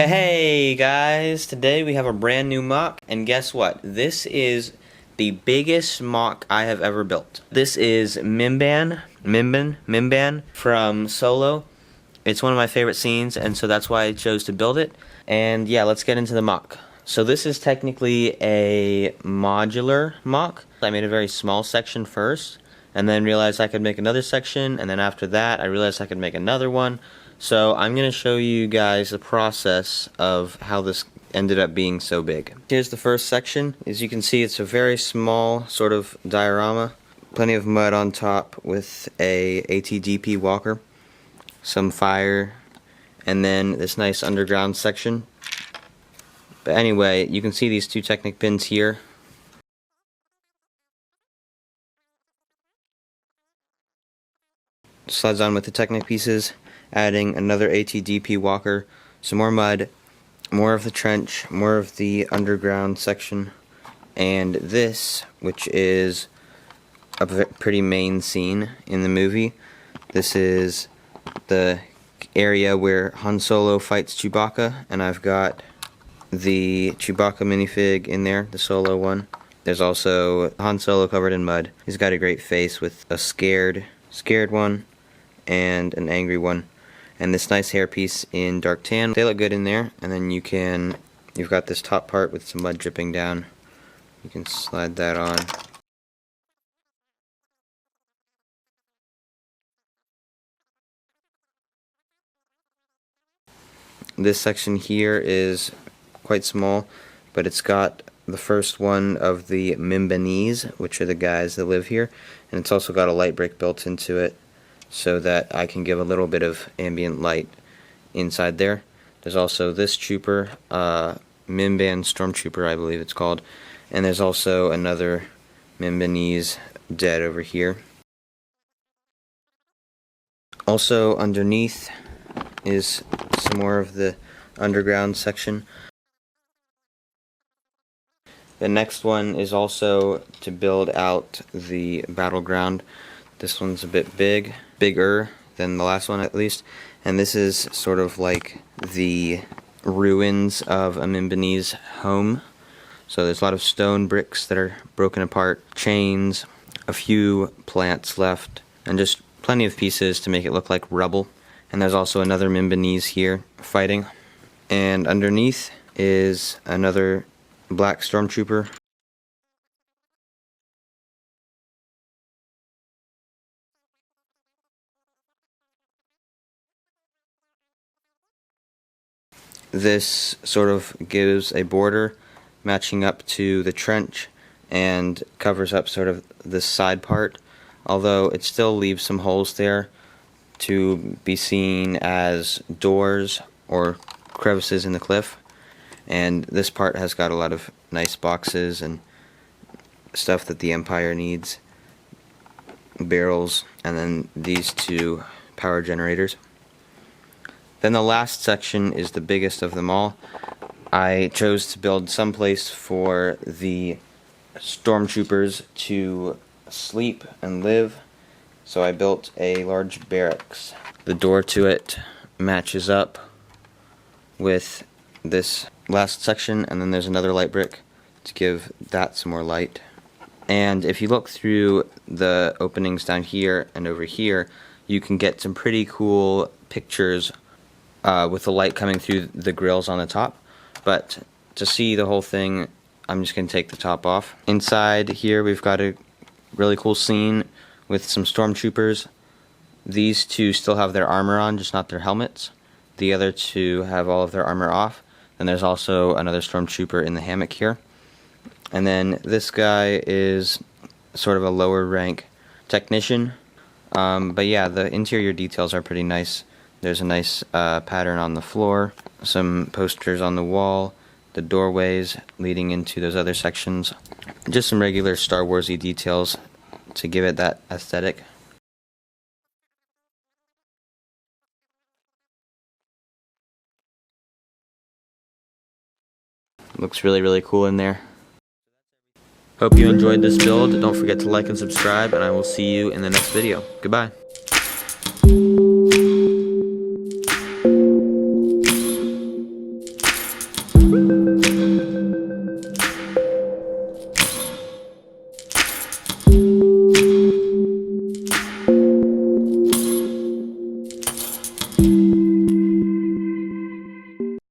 Hey guys, today we have a brand new MOC, and guess what? This is the biggest MOC I have ever built. This is Minban from Solo. It's one of my favorite scenes, and so that's why I chose to build it. And yeah, let's get into the MOC. So this is technically a modular MOC. I made a very small section first, and then realized I could make another section, and then after that I realized I could make another one. So I'm going to show you guys the process of how this ended up being so big. Here's the first section. As you can see, it's a very small sort of diorama. Plenty of mud on top with a ATDP walker, some fire, and then this nice underground section. But anyway, you can see these two Technic pins here. Slides on with the Technic pieces, adding another ATDP walker, some more mud, more of the trench, more of the underground section, and this, which is a pretty main scene in the movie. This is the area where Han Solo fights Chewbacca, and I've got the Chewbacca minifig in there, the Solo one. There's also Han Solo covered in mud. He's got a great face with a scared one and an angry one, and this nice hairpiece in dark tan. They look good in there, and then you've got this top part with some mud dripping down. You can slide that on. This section here is quite small, but it's got the first one of the Mimbanese, which are the guys that live here, and it's also got a light brick built into it so that I can give a little bit of ambient light inside there. There's also this trooper, Minban Stormtrooper I believe it's called, and there's also another Mimbanese dead over here. Also underneath is some more of the underground section. The next one is also to build out the battleground. This one's a bit bigger than the last one at least, and this is sort of like the ruins of a Mimbanese home. So there's a lot of stone bricks that are broken apart, chains, a few plants left, and just plenty of pieces to make it look like rubble. And there's also another Mimbanese here fighting. And underneath is another black Stormtrooper. This sort of gives a border matching up to the trench and covers up sort of this side part, although it still leaves some holes there to be seen as doors or crevices in the cliff. And this part has got a lot of nice boxes and stuff that the Empire needs, barrels, and then these two power generators. Then the last section is the biggest of them all. I chose to build some place for the Stormtroopers to sleep and live, so I built a large barracks. The door to it matches up with this last section, and then there's another light brick to give that some more light. And if you look through the openings down here and over here, you can get some pretty cool pictures with the light coming through the grills on the top. But to see the whole thing, I'm just going to take the top off. Inside here we've got a really cool scene with some Stormtroopers. These two still have their armor on, just not their helmets. The other two have all of their armor off. And there's also another Stormtrooper in the hammock here. And then this guy is sort of a lower rank technician. But yeah, the interior details are pretty nice. There's a nice pattern on the floor, some posters on the wall, the doorways leading into those other sections. Just some regular Star Wars-y details to give it that aesthetic. Looks really, really cool in there. Hope you enjoyed this build. Don't forget to like and subscribe, and I will see you in the next video. Goodbye.